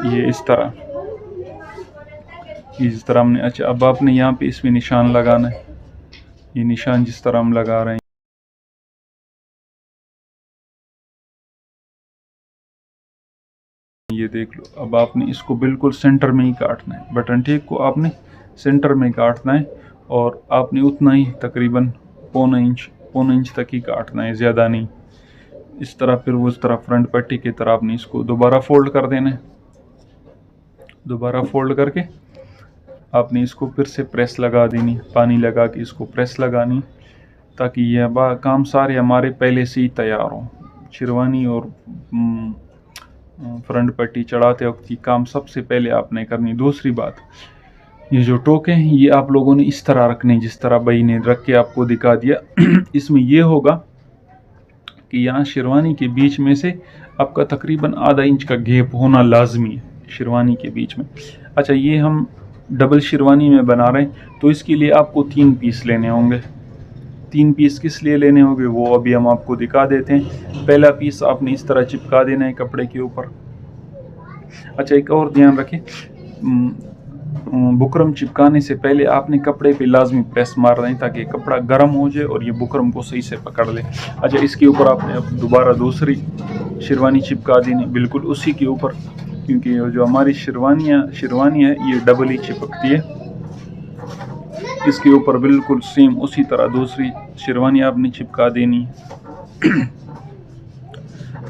ये इस तरह हमने। अच्छा, अब आपने यहाँ पे इसमें निशान लगाना है, ये निशान जिस तरह हम लगा रहे हैं, ये देख लो। अब आपने इसको बिल्कुल सेंटर में ही काटना है, बटन टेप को आपने सेंटर में काटना है, और आपने उतना ही तकरीबन पौना इंच तक ही काटना है, ज़्यादा नहीं। इस तरह फिर वो इस तरह फ्रंट पट्टी की तरह आपने इसको दोबारा फोल्ड कर देना है। दोबारा फोल्ड करके आपने इसको फिर से प्रेस लगा देनी, पानी लगा के इसको प्रेस लगानी, ताकि ये काम सारे हमारे पहले से ही तैयार हों। शेरवानी और फ्रंट पट्टी चढ़ाते वक्त ये काम सबसे पहले आपने करनी। दूसरी बात, ये जो टोके हैं ये आप लोगों ने इस तरह रखने, जिस तरह भाई ने रख के आपको दिखा दिया। इसमें ये होगा कि यहाँ शेरवानी के बीच में से आपका तकरीबन आधा इंच का गैप होना लाजमी है शेरवानी के बीच में। अच्छा, ये हम डबल शेरवानी में बना रहे हैं, तो इसके लिए आपको 3 पीस लेने होंगे। 3 पीस किस लिए लेने होंगे वो अभी हम आपको दिखा देते हैं। पहला पीस आपने इस तरह चिपका देना है कपड़े के ऊपर। अच्छा, एक और ध्यान रखें, बुकरम चिपकाने से पहले आपने कपड़े पे लाजमी प्रेस मारना है, ताकि कपड़ा गर्म हो जाए और ये बुकरम को सही से पकड़ ले। अच्छा, इसके ऊपर आपने अब दोबारा दूसरी शेरवानी चिपका देनी, बिल्कुल उसी के ऊपर, क्योंकि जो हमारी शेरवानी है ये डबल ही चिपकती है। इसके ऊपर बिल्कुल सेम उसी तरह दूसरी शेरवानी आपने चिपका देनी है।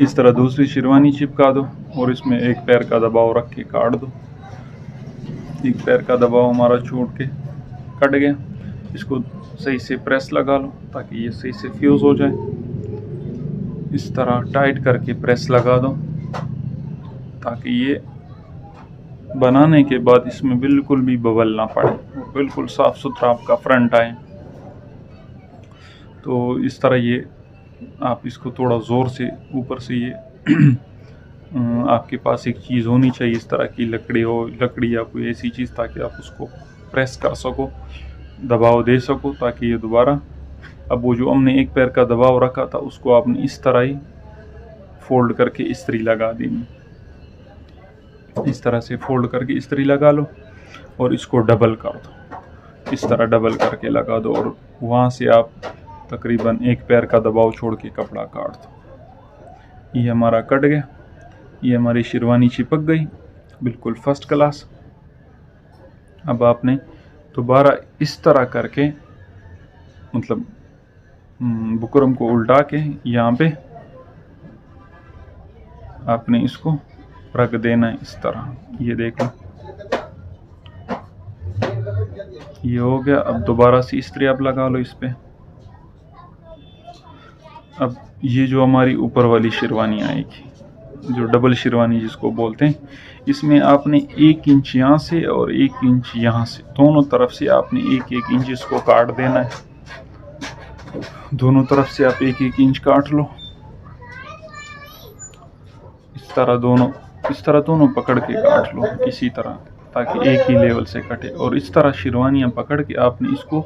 इस तरह दूसरी शेरवानी चिपका दो और इसमें एक पैर का दबाव रख के काट दो। एक पैर का दबाव हमारा छोड़ के कट गया। इसको सही से प्रेस लगा लो ताकि ये सही से फ्यूज हो जाए। इस तरह टाइट करके प्रेस लगा दो ताकि ये बनाने के बाद इसमें बिल्कुल भी बबल ना पड़े, बिल्कुल साफ सुथरा आपका फ्रंट आए। तो इस तरह ये आप इसको थोड़ा ज़ोर से ऊपर से ये आपके पास एक चीज़ होनी चाहिए, इस तरह की लकड़ी या कोई ऐसी चीज़, ताकि आप उसको प्रेस कर सको, दबाव दे सको, ताकि ये दोबारा, अब वो जो हमने एक पैर का दबाव रखा था उसको आपने इस तरह ही फोल्ड करके इस्त्री लगा देनी। इस तरह से फोल्ड करके इस्त्री लगा लो और इसको डबल कर दो। इस तरह डबल करके लगा दो और वहाँ से आप तकरीबन एक पैर का दबाव छोड़ के कपड़ा काट दो। ये हमारा कट गया, ये हमारी शेरवानी चिपक गई बिल्कुल फर्स्ट क्लास। अब आपने दोबारा इस तरह करके, मतलब बुकरम को उल्टा के यहाँ पे आपने इसको रख देना है इस तरह। ये देखो, ये हो गया। अब दोबारा से इस्त्री आप लगा लो इस पे। अब ये जो हमारी ऊपर वाली शेरवानी आएगी, जो डबल शेरवानी जिसको बोलते हैं, इसमें आपने 1 इंच यहाँ से और 1 इंच यहाँ से, दोनों तरफ से आपने 1-1 इंच इसको काट देना है। दोनों तरफ से आप 1-1 इंच काट लो। इस तरह दोनों पकड़ के काट लो इसी तरह, ताकि एक ही लेवल से कटे। और इस तरह शेरवानियाँ पकड़ के आपने इसको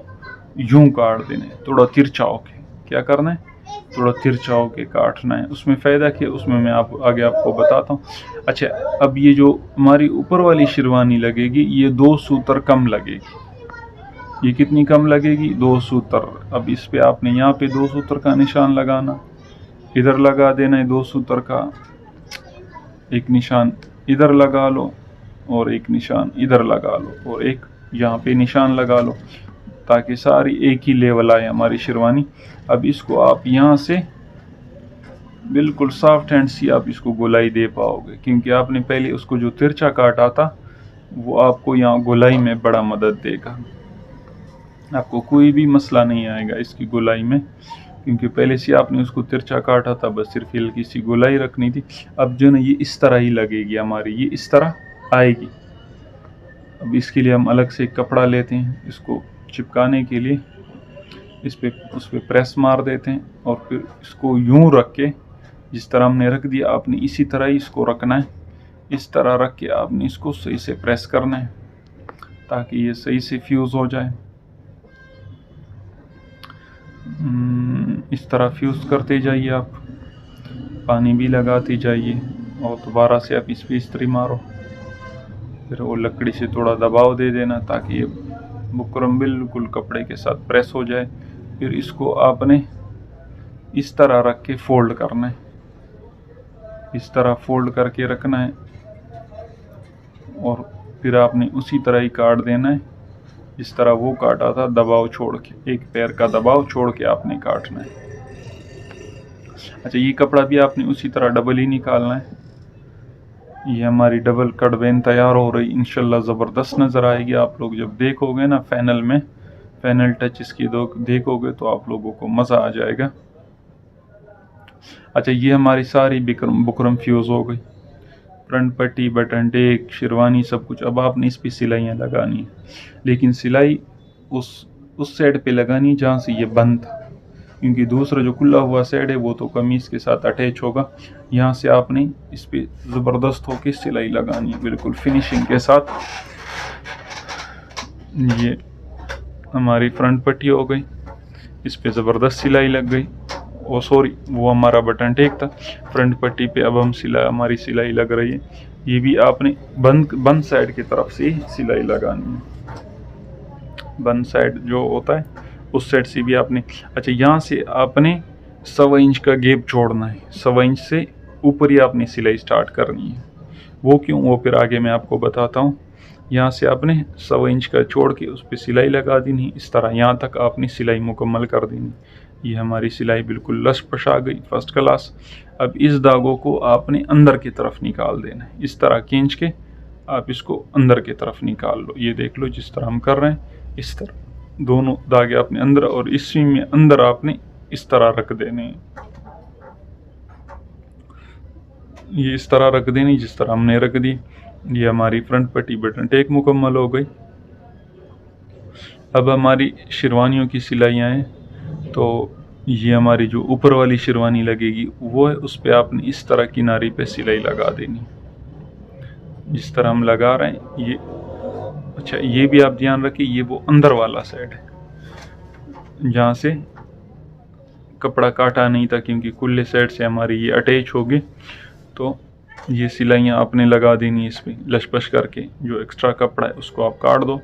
यूं काट देना है, थोड़ा तिरछा होके। क्या करना है? थोड़ा तिरछा होके काटना है। उसमें फ़ायदा क्या, उसमें मैं आगे आपको बताता हूँ। अच्छा, अब ये जो हमारी ऊपर वाली शेरवानी लगेगी, ये 2 सूतर कम लगेगी। ये कितनी कम लगेगी? 2 सूतर। अब इस पे आपने यहाँ पे 2 सूतर का निशान लगाना, इधर लगा देना है 2 सूतर का, एक निशान इधर लगा लो और एक निशान इधर लगा लो और एक यहाँ पे निशान लगा लो, ताकि सारी एक ही लेवल आए हमारी शेरवानी। अब इसको आप यहाँ से बिल्कुल सॉफ्ट हैंड से आप इसको गोलाई दे पाओगे, क्योंकि आपने पहले उसको जो तिरछा काटा था वो आपको यहाँ गोलाई में बड़ा मदद देगा। आपको कोई भी मसला नहीं आएगा इसकी गोलाई में, क्योंकि पहले से आपने उसको तिरछा काटा था, बस सिर्फ हल्की सी गोलाई रखनी थी। अब जो ना ये इस तरह ही लगेगी हमारी, ये इस तरह आएगी। अब इसके लिए हम अलग से एक कपड़ा लेते हैं, इसको चिपकाने के लिए उस पर प्रेस मार देते हैं और फिर इसको यूं रख के, जिस तरह हमने रख दिया आपने इसी तरह ही इसको रखना है। इस तरह रख के आपने इसको सही से प्रेस करना है ताकि ये सही से फ्यूज़ हो जाए। इस तरह फ्यूज़ करते जाइए आप, पानी भी लगाते जाइए और दोबारा से आप इस पर इस्त्री मारो, फिर वो लकड़ी से थोड़ा दबाव दे देना ताकि ये बुकरम बिल्कुल कपड़े के साथ प्रेस हो जाए। फिर इसको आपने इस तरह रख के फोल्ड करना है, इस तरह फोल्ड करके रखना है और फिर आपने उसी तरह ही काट देना है जिस तरह वो काटा था, दबाव छोड़ के, एक पैर का दबाव छोड़ के आपने काटना है। अच्छा, ये कपड़ा भी आपने उसी तरह डबल ही निकालना है। ये हमारी डबल कट वेन तैयार हो रही, इंशाल्लाह ज़बरदस्त नज़र आएगी। आप लोग जब देखोगे ना फाइनल में, फाइनल टच इसकी देखोगे तो आप लोगों को मज़ा आ जाएगा। अच्छा, ये हमारी सारी बुकरम फ्यूज़ हो गई, फ्रंट पट्टी, बटन टेक, शेरवानी, सब कुछ। अब आपने इस पर सिलाइयाँ लगानी है, लेकिन सिलाई उस साइड पे लगानी जहाँ से ये बंद था, क्योंकि दूसरा जो खुला हुआ साइड है वो तो कमीज़ के साथ अटैच होगा। यहाँ से आपने इस पे ज़बरदस्त होकर सिलाई लगानी है, बिल्कुल फिनिशिंग के साथ। ये हमारी फ्रंट पट्टी हो गई, इस पे ज़बरदस्त सिलाई लग गई। ओ सॉरी, वो हमारा बटन टेक था। फ्रंट पट्टी पे अब हमारी सिलाई लग रही है। ये भी आपने बंद साइड की तरफ से सिलाई लगानी है, बंद साइड जो होता है उस साइड से भी आपने। अच्छा, यहाँ से आपने 1.25 इंच का गैप छोड़ना है, 1.25 इंच से ऊपर ही आपने सिलाई स्टार्ट करनी है। वो क्यों, वो फिर आगे मैं आपको बताता हूँ। यहाँ से आपने 1.25 इंच का छोड़ के उस पर सिलाई लगा देनी, इस तरह यहाँ तक आपने सिलाई मुकम्मल कर देनी। ये हमारी सिलाई बिल्कुल लश-पश आ गई, फर्स्ट क्लास। अब इस धागों को आपने अंदर की तरफ निकाल देना है, इस तरह खींच के आप इसको अंदर की तरफ निकाल लो। ये देख लो जिस तरह हम कर रहे हैं, इस तरह दोनों धागे आपने अंदर, और इसी में अंदर आपने इस तरह रख देने हैं। ये इस तरह रख देनी जिस तरह हमने रख दी। ये हमारी फ्रंट पट्टी बटन टेक मुकम्मल हो गई। अब हमारी शेरवानियों की सिलाइयाँ हैं, तो ये हमारी जो ऊपर वाली शेरवानी लगेगी वो है, उस पर आपने इस तरह किनारी पे सिलाई लगा देनी जिस तरह हम लगा रहे हैं ये। अच्छा, ये भी आप ध्यान रखिए, ये वो अंदर वाला साइड है जहाँ से कपड़ा काटा नहीं था, क्योंकि खुले साइड से हमारी ये अटैच होगी। तो ये सिलाइयाँ आपने लगा देनी इस पर लशपश करके। जो एक्स्ट्रा कपड़ा है उसको आप काट दो,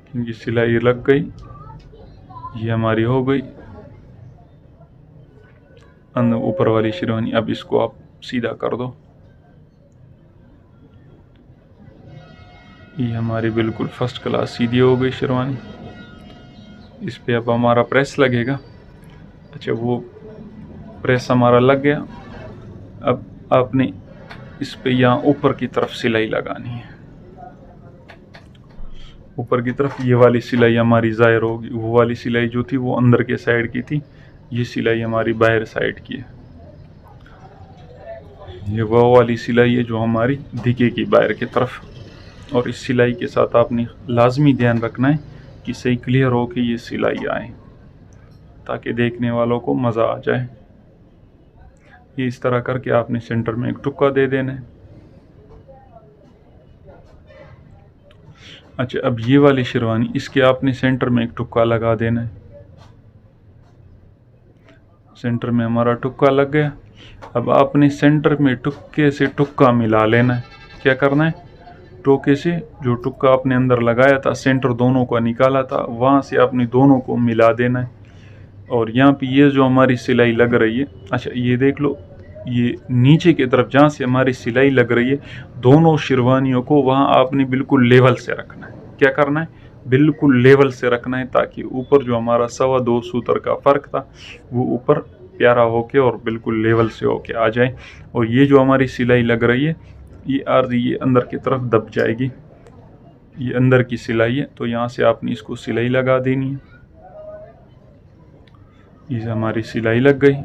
क्योंकि सिलाई लग गई। ये हमारी हो गई अंदर ऊपर वाली शेरवानी। अब इसको आप सीधा कर दो। ये हमारी बिल्कुल फर्स्ट क्लास सीधी हो गई शेरवानी। इस पे अब हमारा प्रेस लगेगा। अच्छा, वो प्रेस हमारा लग गया। अब आपने इस पे यहाँ ऊपर की तरफ सिलाई लगानी है, ऊपर की तरफ। ये वाली सिलाई हमारी ज़ाहिर होगी, वो वाली सिलाई जो थी वो अंदर के साइड की थी, ये सिलाई हमारी बाहर साइड की है। ये वो वाली सिलाई है जो हमारी दिखेगी बाहर की तरफ। और इस सिलाई के साथ आपने लाजमी ध्यान रखना है कि सही क्लियर हो कि ये सिलाई आए, ताकि देखने वालों को मज़ा आ जाए। ये इस तरह करके आपने सेंटर में एक टुक्का दे देना है। अच्छा, अब ये वाली शेरवानी, इसके आपने सेंटर में एक टुक्का लगा देना है। सेंटर में हमारा टुक्का लग गया। अब आपने सेंटर में टुक्के से टुक्का मिला लेना है। क्या करना है, टोके से जो टुक्का आपने अंदर लगाया था, सेंटर दोनों का निकाला था, वहाँ से आपने दोनों को मिला देना है। और यहाँ पे ये जो हमारी सिलाई लग रही है, अच्छा ये देख लो, ये नीचे की तरफ जहाँ से हमारी सिलाई लग रही है, दोनों शेरवानियों को वहाँ आपने बिल्कुल लेवल से रखना है। क्या करना है, बिल्कुल लेवल से रखना है, ताकि ऊपर जो हमारा 2.25 सूतर का फ़र्क था वो ऊपर प्यारा होके और बिल्कुल लेवल से होके आ जाए। और ये जो हमारी सिलाई लग रही है, ये आर्धी ये अंदर की तरफ दब जाएगी। ये अंदर की सिलाई है, तो यहाँ से आपने इसको सिलाई लगा देनी है। ये हमारी सिलाई लग गई।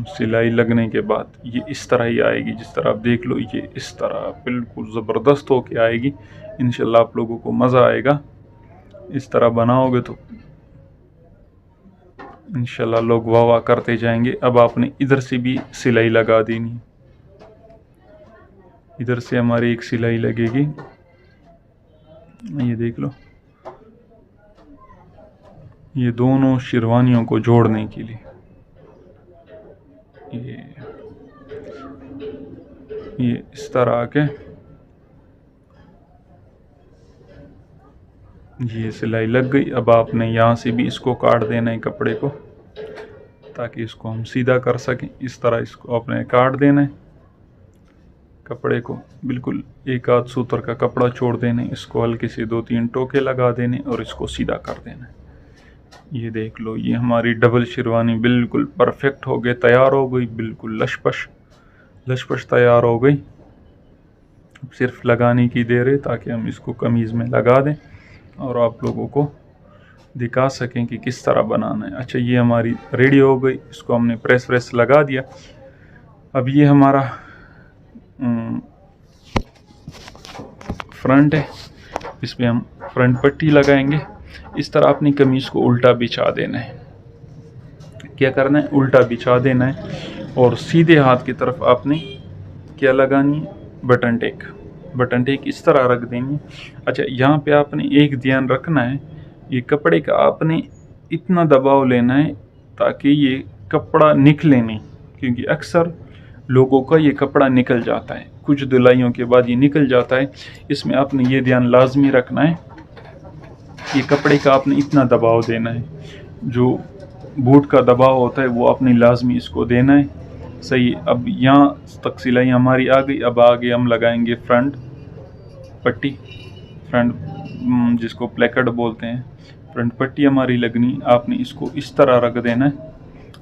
सिलाई लगने के बाद ये इस तरह ही आएगी, जिस तरह आप देख लो, ये इस तरह बिल्कुल ज़बरदस्त होके आएगी। इंशाल्लाह आप लोगों को मज़ा आएगा। इस तरह बनाओगे तो इंशाल्लाह लोग वाह वाह करते जाएंगे। अब आपने इधर से भी सिलाई लगा देनी। इधर से हमारी एक सिलाई लगेगी, ये देख लो, ये दोनों शेरवानियों को जोड़ने के लिए। ये इस तरह आके ये सिलाई लग गई। अब आपने यहाँ से भी इसको काट देना है कपड़े को, ताकि इसको हम सीधा कर सकें। इस तरह इसको आपने काट देना है कपड़े को, बिल्कुल एक आध सूत्र का कपड़ा छोड़ देना है। इसको हल्के से 2-3 टोके लगा देने और इसको सीधा कर देना है। ये देख लो, ये हमारी डबल शेरवानी बिल्कुल परफेक्ट हो गई, तैयार हो गई, बिल्कुल लशपश तैयार हो गई। अब सिर्फ लगाने की देर है, ताकि हम इसको कमीज़ में लगा दें और आप लोगों को दिखा सकें कि किस तरह बनाना है। अच्छा, ये हमारी रेडी हो गई, इसको हमने प्रेस लगा दिया। अब ये हमारा फ्रंट है, इस पर हम फ्रंट पट्टी लगाएंगे। इस तरह अपनी कमीज़ को उल्टा बिछा देना है। क्या करना है, उल्टा बिछा देना है और सीधे हाथ की तरफ आपने क्या लगानी है, बटन टेक इस तरह रख देंगे। अच्छा, यहाँ पे आपने एक ध्यान रखना है, ये कपड़े का आपने इतना दबाव लेना है ताकि ये कपड़ा निकले नहीं, क्योंकि अक्सर लोगों का ये कपड़ा निकल जाता है, कुछ धुलाइयों के बाद ये निकल जाता है। इसमें आपने ये ध्यान लाजमी रखना है, ये कपड़े का आपने इतना दबाव देना है, जो बूट का दबाव होता है वो आपने लाजमी इसको देना है। सही। अब यहाँ तक सिलाई हमारी आ गई। अब आगे हम लगाएंगे फ्रंट पट्टी, फ्रंट जिसको प्लेकट बोलते हैं। फ्रंट पट्टी हमारी लगनी, आपने इसको इस तरह रख देना है।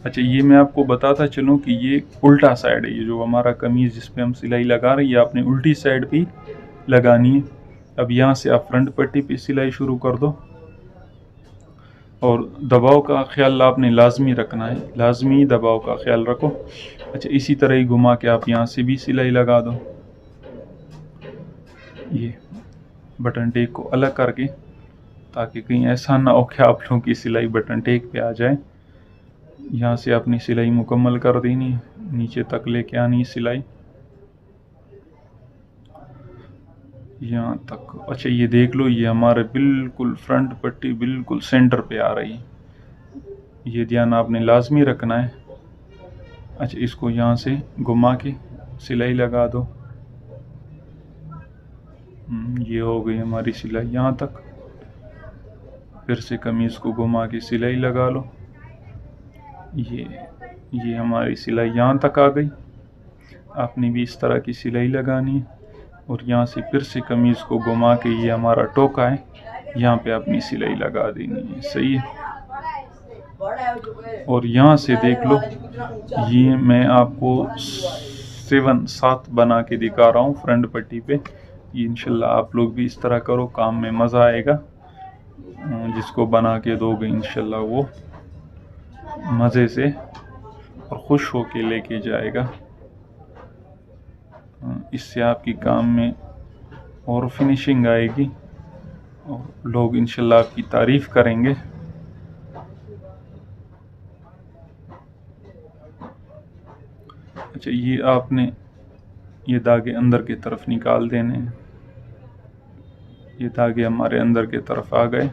अच्छा, ये मैं आपको बताता चलूँ कि ये उल्टा साइड है, ये जो हमारा कमीज़ जिस पे हम सिलाई लगा रहे हैं, ये आपने उल्टी साइड पे लगानी है। अब यहाँ से आप फ्रंट पट्टी पे सिलाई शुरू कर दो और दबाव का ख्याल आपने लाजमी रखना है, लाजमी दबाव का ख्याल रखो। अच्छा, इसी तरह ही घुमा के आप यहाँ से भी सिलाई लगा दो, ये बटन टेक को अलग करके, ताकि कहीं ऐसा ना हो कि आप लोगों की सिलाई बटन टेक पे आ जाए। यहाँ से अपनी सिलाई मुकम्मल कर देनी, नीचे तक लेके आनी सिलाई यहाँ तक। अच्छा, ये देख लो, ये हमारे बिल्कुल फ्रंट पट्टी बिल्कुल सेंटर पे आ रही है, ये ध्यान आपने लाजमी रखना है। अच्छा, इसको यहाँ से घुमा के सिलाई लगा दो। ये हो गई हमारी सिलाई यहाँ तक। फिर से कमीज़ को घुमा के सिलाई लगा लो। ये हमारी सिलाई यहाँ तक आ गई। आपने भी इस तरह की सिलाई लगानी है और यहाँ से फिर से कमीज़ को घुमा के, ये हमारा टोका है, यहाँ पे अपनी सिलाई लगा देनी है। सही है। और यहाँ से देख लो, ये मैं आपको 7 बना के दिखा रहा हूँ फ्रंट पट्टी पे। ये इंशाल्लाह आप लोग भी इस तरह करो, काम में मज़ा आएगा। जिसको बना के दोगे इंशाल्लाह वो मज़े से और खुश हो के लेके जाएगा। इससे आपकी काम में और फिनिशिंग आएगी और लोग इंशाल्लाह आपकी तारीफ़ करेंगे। अच्छा, ये आपने ये धागे अंदर की तरफ निकाल देने हैं। ये धागे हमारे अंदर की तरफ आ गए।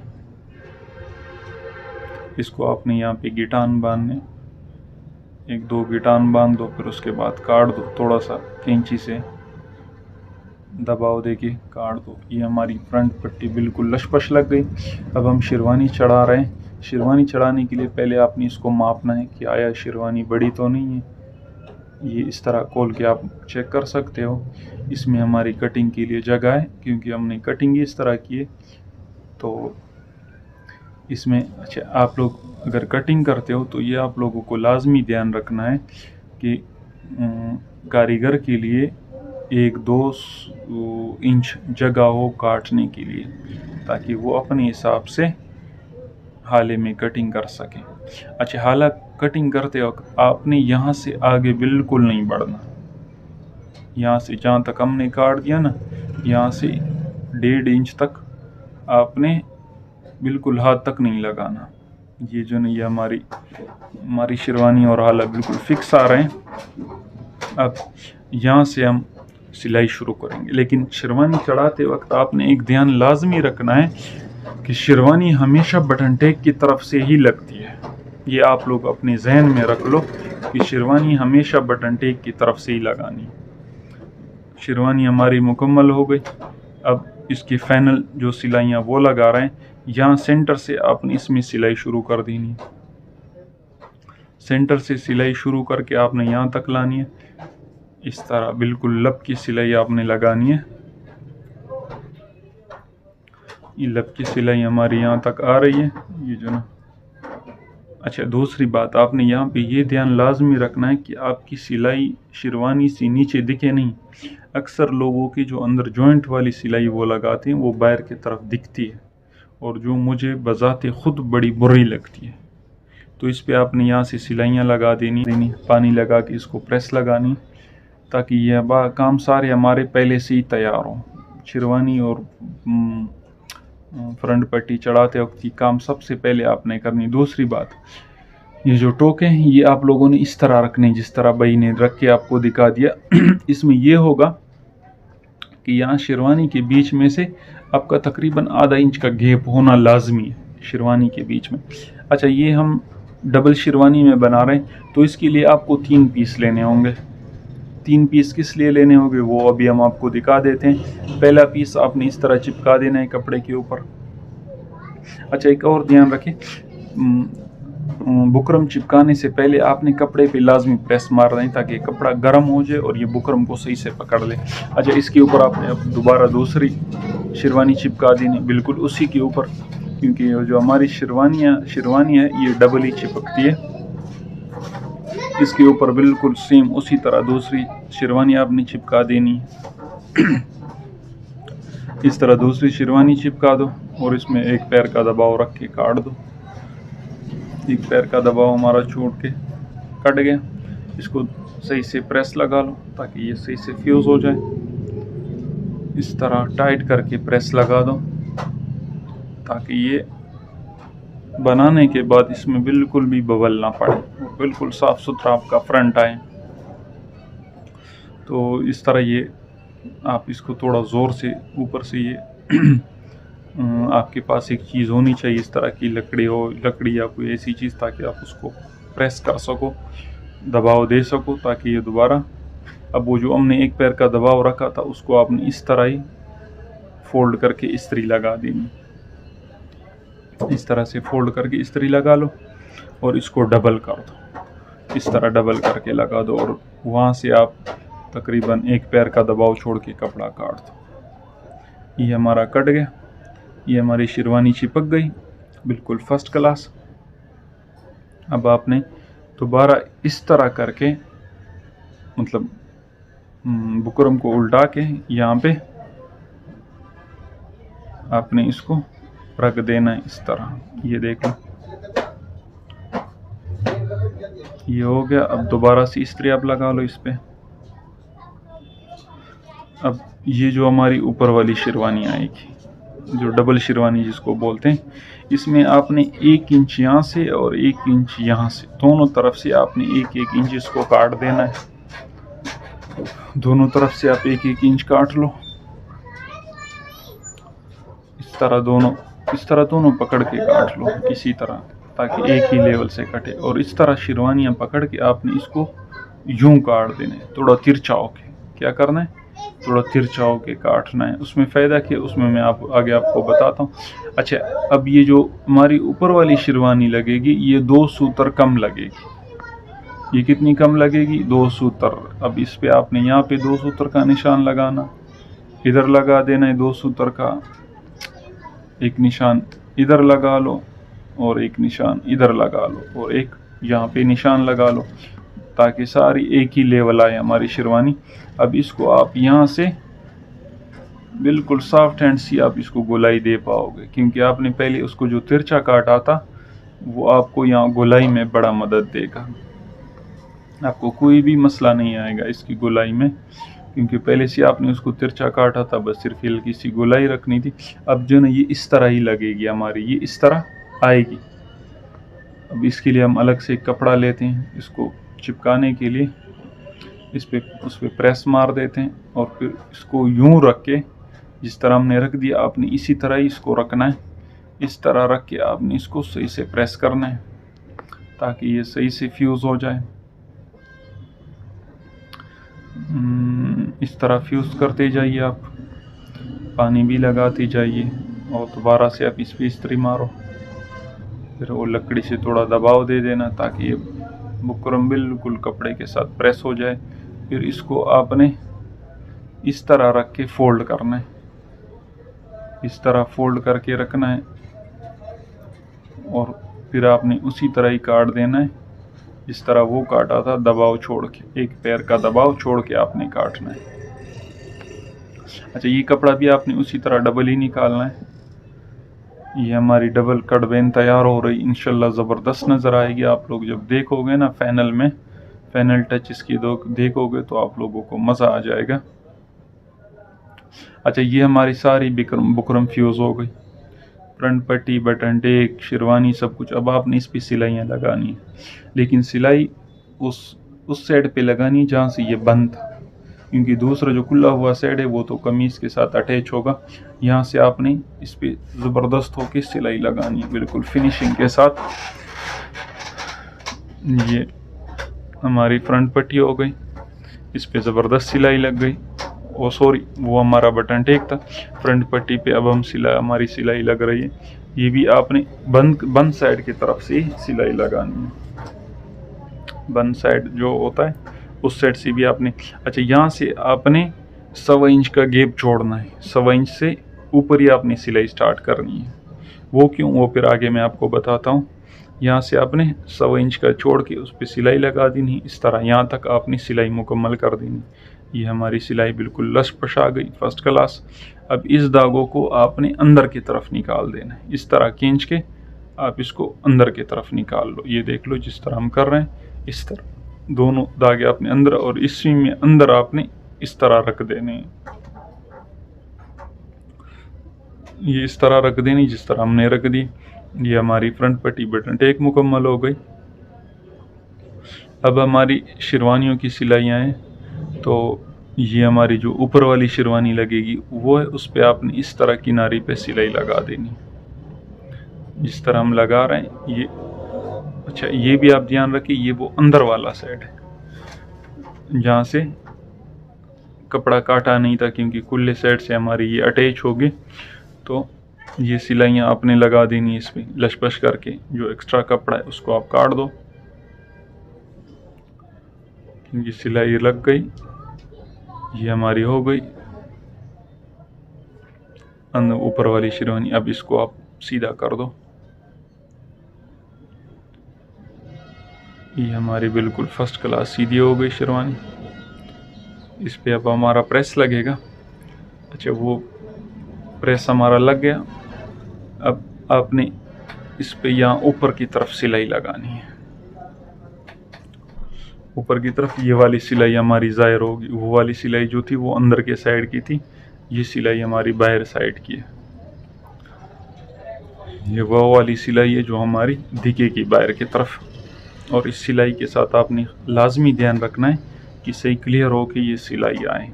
इसको आपने यहाँ पे गिटान बांधने, 1-2 गिटान बांध दो, फिर उसके बाद काट दो, थोड़ा सा कैंची से दबाव देके काट दो। ये हमारी फ्रंट पट्टी बिल्कुल लशपश लग गई। अब हम शेरवानी चढ़ा रहे हैं। शेरवानी चढ़ाने के लिए पहले आपने इसको मापना है कि आया शेरवानी बड़ी तो नहीं है। ये इस तरह खोल के आप चेक कर सकते हो। इसमें हमारी कटिंग के लिए जगह है, क्योंकि हमने कटिंग इस तरह की है तो इसमें। अच्छा, आप लोग अगर कटिंग करते हो तो ये आप लोगों को लाजमी ध्यान रखना है कि कारीगर के लिए 1-2 इंच जगह हो काटने के लिए, ताकि वो अपने हिसाब से हाले में कटिंग कर सकें। अच्छा, हाला कटिंग करते वक्त आपने यहाँ से आगे बिल्कुल नहीं बढ़ना। यहाँ से जहाँ तक हमने काट दिया ना, यहाँ से 1.5 इंच तक आपने बिल्कुल हाथ तक नहीं लगाना। ये जो नहीं, ये हमारी शेरवानी और हाला बिल्कुल फिक्स आ रहे हैं। अब यहाँ से हम सिलाई शुरू करेंगे, लेकिन शेरवानी चढ़ाते वक्त आपने एक ध्यान लाजमी रखना है कि शेरवानी हमेशा बटन टेक की तरफ से ही लगती है। ये आप लोग अपने जहन में रख लो कि शेरवानी हमेशा बटन टेक की तरफ से ही लगानी। शेरवानी हमारी मुकम्मल हो गई। अब इसकी फाइनल जो सिलाइयाँ वो लगा रहे हैं। यहाँ सेंटर से आपने इसमें सिलाई शुरू कर देनी है। सेंटर से सिलाई शुरू करके आपने यहाँ तक लानी है। इस तरह बिल्कुल लब की सिलाई आपने लगानी है। ये लब की सिलाई हमारी यहाँ तक आ रही है, ये जो ना। अच्छा, दूसरी बात आपने यहाँ पे ये ध्यान लाजमी रखना है कि आपकी सिलाई शेरवानी से नीचे दिखे नहीं। अक्सर लोगों की जो अंदर जॉइंट वाली सिलाई वो लगाते हैं वो बाहर की तरफ दिखती है, और जो मुझे बजाते खुद बड़ी बुरी लगती है। तो इस पे आपने यहाँ से सिलाइयाँ लगा देनी, पानी लगा के इसको प्रेस लगानी, ताकि यह काम सारे हमारे पहले से ही तैयार हों। शेरवानी और फ्रंट पट्टी चढ़ाते वक्त की काम सबसे पहले आपने करनी। दूसरी बात, ये जो टोके हैं ये आप लोगों ने इस तरह रखने जिस तरह भाई ने रख के आपको दिखा दिया। इसमें ये होगा कि यहाँ शेरवानी के बीच में से आपका तकरीबन आधा इंच का गैप होना लाजमी है शेरवानी के बीच में। अच्छा, ये हम डबल शेरवानी में बना रहे हैं तो इसके लिए आपको 3 पीस लेने होंगे। 3 पीस किस लिए लेने होंगे वो अभी हम आपको दिखा देते हैं। पहला पीस आपने इस तरह चिपका देना है कपड़े के ऊपर। अच्छा, एक और ध्यान रखें, बुकरम चिपकाने से पहले आपने कपड़े पे लाजमी प्रेस मार दें ताकि कपड़ा गर्म हो जाए और ये बुकरम को सही से पकड़ ले। अच्छा, इसके ऊपर आपने अब दोबारा दूसरी शेरवानी चिपका देनी बिल्कुल उसी के ऊपर, क्योंकि जो हमारी शेरवानी है ये डबल ही चिपकती है। इसके ऊपर बिल्कुल सेम उसी तरह दूसरी शेरवानी आपने चिपका देनी है। इस तरह दूसरी शेरवानी चिपका दो और इसमें एक पैर का दबाव रख के काट दो। एक पैर का दबाव हमारा छोड़ के कट गया। इसको सही से प्रेस लगा लो ताकि ये सही से फ्यूज हो जाए। इस तरह टाइट करके प्रेस लगा दो ताकि ये बनाने के बाद इसमें बिल्कुल भी बबल ना पड़े और बिल्कुल साफ सुथरा आपका फ्रंट आए। तो इस तरह ये आप इसको थोड़ा ज़ोर से ऊपर से ये आपके पास एक चीज़ होनी चाहिए इस तरह की, लकड़ी या कोई ऐसी चीज़, ताकि आप उसको प्रेस कर सको, दबाव दे सको ताकि ये दोबारा, अब वो जो हमने एक पैर का दबाव रखा था उसको आपने इस तरह ही फोल्ड करके इस्त्री लगा देनी। इस तरह से फोल्ड करके इस्त्री लगा लो और इसको डबल कर दो। इस तरह डबल करके लगा दो और वहाँ से आप तकरीबन एक पैर का दबाव छोड़ के कपड़ा काट दो। ये हमारा कट गया। ये हमारी शेरवानी चिपक गई बिल्कुल फर्स्ट क्लास। अब आपने दोबारा इस तरह करके, मतलब बुकरम को उल्टा के यहाँ पे आपने इसको रख देना है इस तरह। ये देखो ये हो गया। अब दोबारा से इस्त्री आप लगा लो इस पे। अब ये जो हमारी ऊपर वाली शेरवानी आएगी, जो डबल शेरवानी जिसको बोलते हैं, इसमें आपने 1 इंच यहाँ से और 1 इंच यहाँ से, दोनों तरफ से आपने 1-1 इंच इसको काट देना है। दोनों तरफ से आप 1-1 इंच काट लो। इस तरह दोनों पकड़ के काट लो किसी तरह, ताकि एक ही लेवल से कटे। और इस तरह शेरवानियाँ पकड़ के आपने इसको यूं काट देने, थोड़ा तिरछा होके। क्या करना है, थोड़ा तिरछा होके काटना है। उसमें फ़ायदा क्या, उसमें मैं आगे आपको बताता हूँ। अच्छा, अब ये जो हमारी ऊपर वाली शेरवानी लगेगी ये 2 सूतर कम लगेगी। ये कितनी कम लगेगी, 2 सूतर। अब इस पे आपने यहाँ पे 2 सूतर का निशान लगाना, इधर लगा देना है 2 सूतर का, एक निशान इधर लगा लो और एक निशान इधर लगा लो और एक यहाँ पे निशान लगा लो, ताकि सारी एक ही लेवल आए हमारी शेरवानी। अब इसको आप यहाँ से बिल्कुल सॉफ्ट हैंड से आप इसको गोलाई दे पाओगे, क्योंकि आपने पहले उसको जो तिरछा काटा था वो आपको यहाँ गोलाई में बड़ा मदद देगा। आपको कोई भी मसला नहीं आएगा इसकी गोलाई में, क्योंकि पहले से आपने उसको तिरछा काटा था, बस सिर्फ हल्की सी गोलाई रखनी थी। अब जो ना ये इस तरह ही लगेगी हमारी, ये इस तरह आएगी। अब इसके लिए हम अलग से एक कपड़ा लेते हैं, इसको चिपकाने के लिए उस पर प्रेस मार देते हैं और फिर इसको यूं रख के, जिस तरह हमने रख दिया आपने इसी तरह ही इसको रखना है। इस तरह रख के आपने इसको सही से प्रेस करना है। ताकि ये सही से फ्यूज़ हो जाए। इस तरह फ्यूज़ करते जाइए आप, पानी भी लगाते जाइए और दोबारा से आप इस पर इस्त्री मारो। फिर वो लकड़ी से थोड़ा दबाव दे देना ताकि ये बुकरम बिल्कुल कपड़े के साथ प्रेस हो जाए। फिर इसको आपने इस तरह रख के फोल्ड करना है, इस तरह फोल्ड करके रखना है और फिर आपने उसी तरह ही काट देना है जिस तरह वो काटा था, दबाव छोड़ के, एक पैर का दबाव छोड़ के आपने काटना है। अच्छा, ये कपड़ा भी आपने उसी तरह डबल ही निकालना है। ये हमारी डबल कट बेन तैयार हो रही, इंशाल्लाह ज़बरदस्त नज़र आएगी। आप लोग जब देखोगे ना फैनल में, फैनल टच इसकी देखोगे तो आप लोगों को मज़ा आ जाएगा। अच्छा, ये हमारी सारी बुकरम फ्यूज़ हो गई, फ्रंट पट्टी, बटन टेक, शेरवानी, सब कुछ। अब आपने इस पर सिलाइयाँ लगानी है, लेकिन सिलाई उस साइड पे लगानी जहाँ से ये बंद था, क्योंकि दूसरा जो खुला हुआ साइड है वो तो कमीज़ के साथ अटैच होगा। यहाँ से आपने इस पर ज़बरदस्त होकर सिलाई लगानी है, बिल्कुल फिनिशिंग के साथ। ये हमारी फ्रंट पट्टी हो गई, इस पर ज़बरदस्त सिलाई लग गई। ओ सॉरी, वो हमारा बटन टेक था। फ्रंट पट्टी पे अब हमारी सिलाई लग रही है। ये भी आपने बंद साइड की तरफ से ही सिलाई लगानी है, बंद साइड जो होता है उस साइड से भी आपने। अच्छा, यहाँ से आपने 1.25 इंच का गैप छोड़ना है, 1.25 इंच से ऊपर ही आपने सिलाई स्टार्ट करनी है। वो क्यों, वो फिर आगे मैं आपको बताता हूँ। यहाँ से आपने 1.25 इंच का छोड़ के उस पर सिलाई लगा देनी, इस तरह यहाँ तक आपने सिलाई मुकम्मल कर देनी। ये हमारी सिलाई बिल्कुल लश पश आ गई, फर्स्ट क्लास। अब इस धागों को आपने अंदर की तरफ निकाल देना है, इस तरह खींच के आप इसको अंदर की तरफ निकाल लो। ये देख लो जिस तरह हम कर रहे हैं, इस तरह दोनों धागे आपने अंदर, और इसी में अंदर आपने इस तरह रख देने हैं। ये इस तरह रख देनी जिस तरह हमने रख दी। ये हमारी फ्रंट पट्टी बटन टेक मुकम्मल हो गई। अब हमारी शेरवानियों की सिलाइयाँ हैं, तो ये हमारी जो ऊपर वाली शेरवानी लगेगी वो है, उस पर आपने इस तरह किनारी पे सिलाई लगा देनी जिस तरह हम लगा रहे हैं ये। अच्छा, ये भी आप ध्यान रखिए, ये वो अंदर वाला साइड है जहाँ से कपड़ा काटा नहीं था, क्योंकि खुले साइड से हमारी ये अटैच होगी। तो ये सिलाइयाँ आपने लगा देनी इस पर लशपश करके। जो एक्स्ट्रा कपड़ा है उसको आप काट दो। ये सिलाई लग गई, ये हमारी हो गई अंदर ऊपर वाली शेरवानी। अब इसको आप सीधा कर दो। ये हमारी बिल्कुल फर्स्ट क्लास सीधी हो गई शेरवानी। इस पे अब हमारा प्रेस लगेगा। अच्छा, वो प्रेस हमारा लग गया। अब आपने इस पे यहाँ ऊपर की तरफ सिलाई लगानी है, ऊपर की तरफ। ये वाली सिलाई हमारी ज़ाहिर होगी, वो वाली सिलाई जो थी वो अंदर के साइड की थी, ये सिलाई हमारी बाहर साइड की है। ये वो वाली सिलाई है जो हमारी दिखेगी बाहर की तरफ। और इस सिलाई के साथ आपने लाजमी ध्यान रखना है कि सही क्लियर हो कि ये सिलाई आए,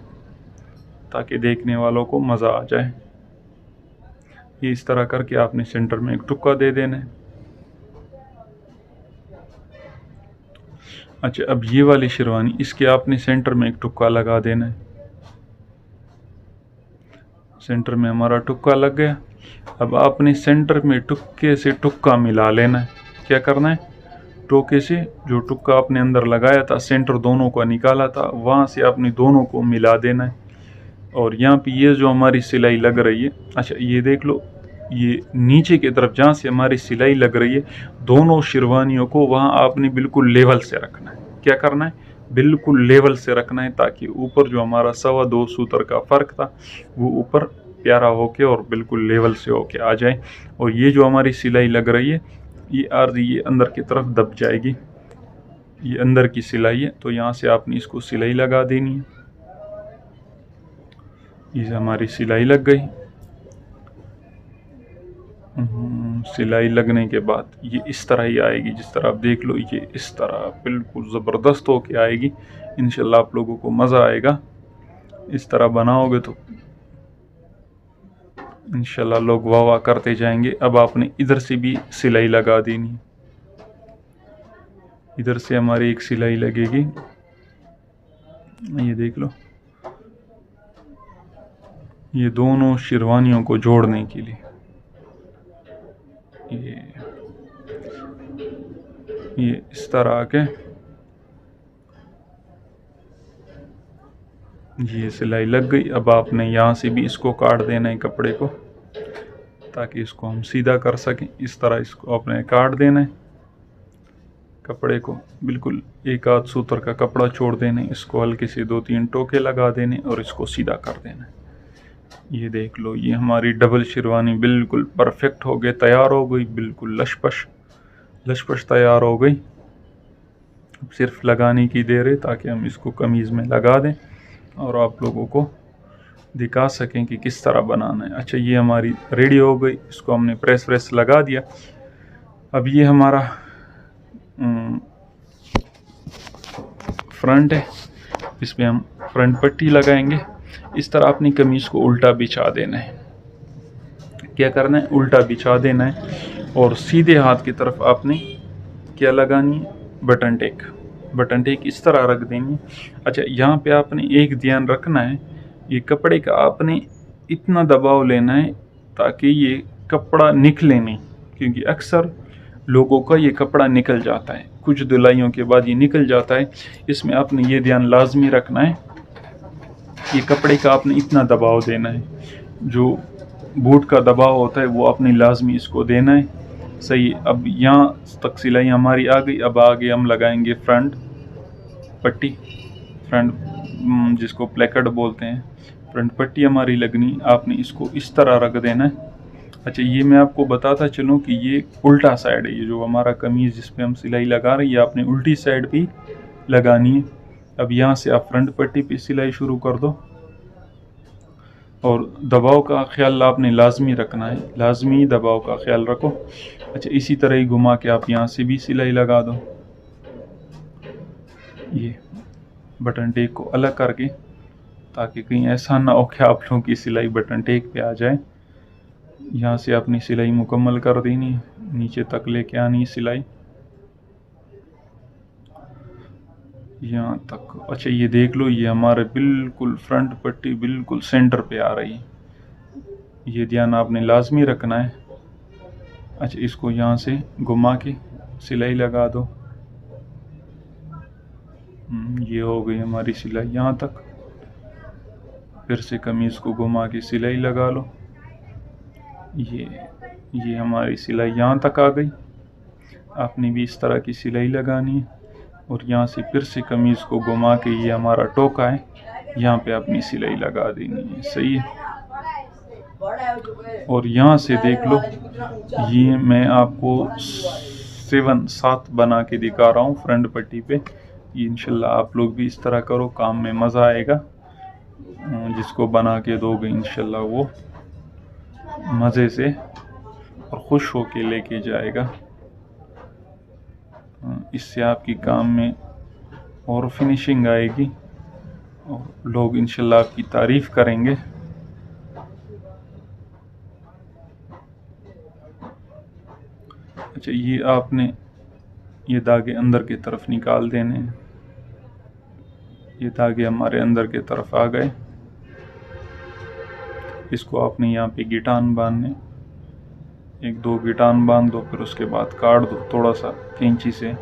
ताकि देखने वालों को मज़ा आ जाए। ये इस तरह करके आपने सेंटर में एक टुक्का दे देना है। अच्छा, अब ये वाली शेरवानी, इसके आपने सेंटर में एक टुक्का लगा देना है। सेंटर में हमारा टुक्का लग गया। अब आपने सेंटर में टुक्के से टुक्का मिला लेना है। क्या करना है, टोके से जो टुक्का आपने अंदर लगाया था, सेंटर दोनों को निकाला था, वहाँ से आपने दोनों को मिला देना है। और यहाँ पे ये जो हमारी सिलाई लग रही है, अच्छा ये देख लो, ये नीचे की तरफ जहाँ से हमारी सिलाई लग रही है, दोनों शेरवानियों को वहाँ आपने बिल्कुल लेवल से रखना है। क्या करना है, बिल्कुल लेवल से रखना है, ताकि ऊपर जो हमारा 2.25 सूतर का फ़र्क था वो ऊपर प्यारा होके और बिल्कुल लेवल से होके आ जाए। और ये जो हमारी सिलाई लग रही है, ये आर्जी ये अंदर की तरफ दब जाएगी। ये अंदर की सिलाई है, तो यहाँ से आपने इसको सिलाई लगा देनी है। ये हमारी सिलाई लग गई। सिलाई लगने के बाद ये इस तरह ही आएगी, जिस तरह आप देख लो, ये इस तरह बिल्कुल ज़बरदस्त होके आएगी। इंशाल्लाह आप लोगों को मज़ा आएगा। इस तरह बनाओगे तो इंशाल्लाह लोग वाह वाह करते जाएंगे। अब आपने इधर से भी सिलाई लगा देनी। इधर से हमारी एक सिलाई लगेगी, ये देख लो, ये दोनों शेरवानियों को जोड़ने के लिए। ये इस तरह आके ये सिलाई लग गई। अब आपने यहाँ से भी इसको काट देना है कपड़े को, ताकि इसको हम सीधा कर सकें। इस तरह इसको आपने काट देना है कपड़े को, बिल्कुल एक आध सूत्र का कपड़ा छोड़ देने, इसको हल्के से 2-3 टोके लगा देने और इसको सीधा कर देना। ये देख लो, ये हमारी डबल शेरवानी बिल्कुल परफेक्ट हो गई, तैयार हो गई, बिल्कुल लशपश तैयार हो गई। अब सिर्फ लगाने की देर है, ताकि हम इसको कमीज़ में लगा दें और आप लोगों को दिखा सकें कि किस तरह बनाना है। अच्छा, ये हमारी रेडी हो गई, इसको हमने प्रेस लगा दिया। अब ये हमारा फ्रंट है, इसमें हम फ्रंट पट्टी लगाएंगे। इस तरह अपनी कमीज़ को उल्टा बिछा देना है। क्या करना है, उल्टा बिछा देना है और सीधे हाथ की तरफ आपने क्या लगानी है, बटन टेक इस तरह रख देंगे। अच्छा, यहाँ पे आपने एक ध्यान रखना है, ये कपड़े का आपने इतना दबाव लेना है ताकि ये कपड़ा निकले नहीं, क्योंकि अक्सर लोगों का ये कपड़ा निकल जाता है, कुछ धुलाइयों के बाद ये निकल जाता है। इसमें आपने ये ध्यान लाजमी रखना है, ये कपड़े का आपने इतना दबाव देना है, जो बूट का दबाव होता है वो आपने लाजमी इसको देना है। सही, अब यहाँ तक सिलाई हमारी आ गई। अब आगे हम लगाएंगे फ्रंट पट्टी, फ्रंट जिसको प्लेकर्ड बोलते हैं, फ्रंट पट्टी हमारी लगनी। आपने इसको इस तरह रख देना है। अच्छा, ये मैं आपको बताता चलूँ कि ये उल्टा साइड है, ये जो हमारा कमीज़ जिस पे हम सिलाई लगा रहे हैं, ये आपने उल्टी साइड भी लगानी है। अब यहाँ से आप फ्रंट पट्टी पे सिलाई शुरू कर दो और दबाव का ख्याल आपने लाजमी रखना है, लाजमी दबाव का ख्याल रखो। अच्छा, इसी तरह ही घुमा के आप यहाँ से भी सिलाई लगा दो, ये बटन टेक को अलग करके, ताकि कहीं ऐसा ना हो कि आप लोगों की सिलाई बटन टेक पे आ जाए। यहाँ से अपनी सिलाई मुकम्मल कर देनी है, नीचे तक लेके आनी है सिलाई यहाँ तक। अच्छा, ये देख लो, ये हमारे बिल्कुल फ्रंट पट्टी बिल्कुल सेंटर पे आ रही है, ये ध्यान आपने लाजमी रखना है। अच्छा, इसको यहाँ से घुमा के सिलाई लगा दो। ये हो गई हमारी सिलाई यहाँ तक। फिर से कमीज़ को घुमा के सिलाई लगा लो। ये हमारी सिलाई यहाँ तक आ गई। आपने भी इस तरह की सिलाई लगानी है और यहाँ से फिर से कमीज़ को घुमा के, ये हमारा टोका है, यहाँ पे अपनी सिलाई लगा देनी है। सही है। और यहाँ से देख लो, ये मैं आपको 7 बना के दिखा रहा हूँ फ्रंट पट्टी पे। ये इंशाल्लाह आप लोग भी इस तरह करो, काम में मज़ा आएगा। जिसको बना के दोगे इंशाल्लाह वो मज़े से और खुश हो के लेके जाएगा। इससे आपकी काम में और फिनिशिंग आएगी और लोग इंशाल्लाह आपकी तारीफ़ करेंगे। अच्छा, ये आपने ये धागे अंदर की तरफ निकाल देने हैं। ये धागे हमारे अंदर की तरफ आ गए। इसको आपने यहाँ पे गिटान बांधने, 1-2 गिटान बांध दो, फिर उसके बाद काट दो, थोड़ा सा कैंची से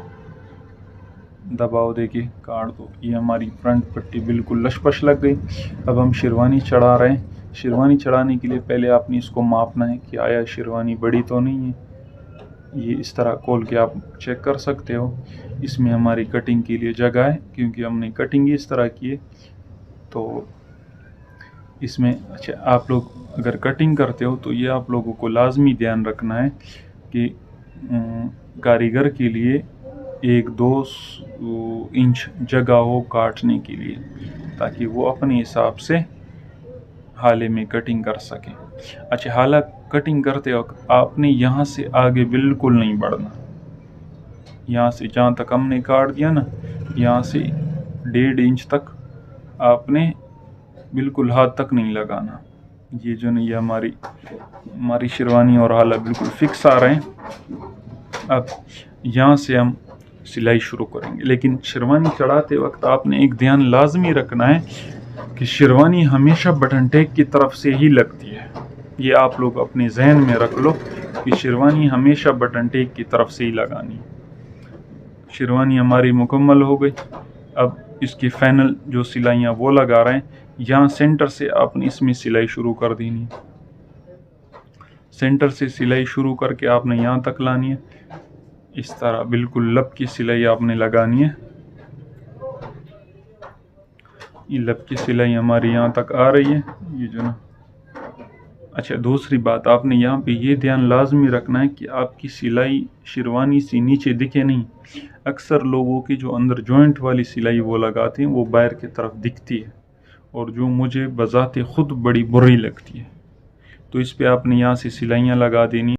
दबाव देके काट दो। ये हमारी फ्रंट पट्टी बिल्कुल लशपश लग गई। अब हम शेरवानी चढ़ा रहे हैं। शेरवानी चढ़ाने के लिए पहले आपने इसको मापना है कि आया शेरवानी बड़ी तो नहीं है। ये इस तरह खोल के आप चेक कर सकते हो। इसमें हमारी कटिंग के लिए जगह है, क्योंकि हमने कटिंग इस तरह की है तो इसमें। अच्छा, आप लोग अगर कटिंग करते हो तो ये आप लोगों को लाजमी ध्यान रखना है कि कारीगर के लिए 1-2 इंच जगह हो काटने के लिए, ताकि वो अपने हिसाब से हाले में कटिंग कर सके। अच्छा, हाला कटिंग करते वक्त आपने यहाँ से आगे बिल्कुल नहीं बढ़ना। यहाँ से जहाँ तक हमने काट दिया ना, यहाँ से 1.5 इंच तक आपने बिल्कुल हाथ तक नहीं लगाना। ये जो नहीं, ये हमारी शेरवानी और हाला बिल्कुल फिक्स आ रहे हैं। अब यहाँ से हम सिलाई शुरू करेंगे। लेकिन शेरवानी चढ़ाते वक्त आपने एक ध्यान लाजमी रखना है कि शेरवानी हमेशा बटन टेक की तरफ से ही लगती है। ये आप लोग अपने जहन में रख लो कि शेरवानी हमेशा बटन टेक की तरफ से ही लगानी। शेरवानी हमारी मुकम्मल हो गई। अब इसकी फाइनल जो सिलाइयाँ वो लगा रहे हैं। यहाँ सेंटर से आपने इसमें सिलाई शुरू कर देनी। सेंटर से सिलाई शुरू करके आपने यहाँ तक लानी है। इस तरह बिल्कुल लब की सिलाई आपने लगानी है। ये लब की सिलाई हमारी यहाँ तक आ रही है, ये जो ना। अच्छा, दूसरी बात आपने यहाँ पे ये ध्यान लाजमी रखना है कि आपकी सिलाई शेरवानी से नीचे दिखे नहीं। अक्सर लोगों की जो अंदर जॉइंट वाली सिलाई वो लगाते हैं वो बाहर की तरफ दिखती है, और जो मुझे बजाते खुद बड़ी बुरी लगती है। तो इस पे आपने यहाँ से सिलाइयाँ लगा देनी।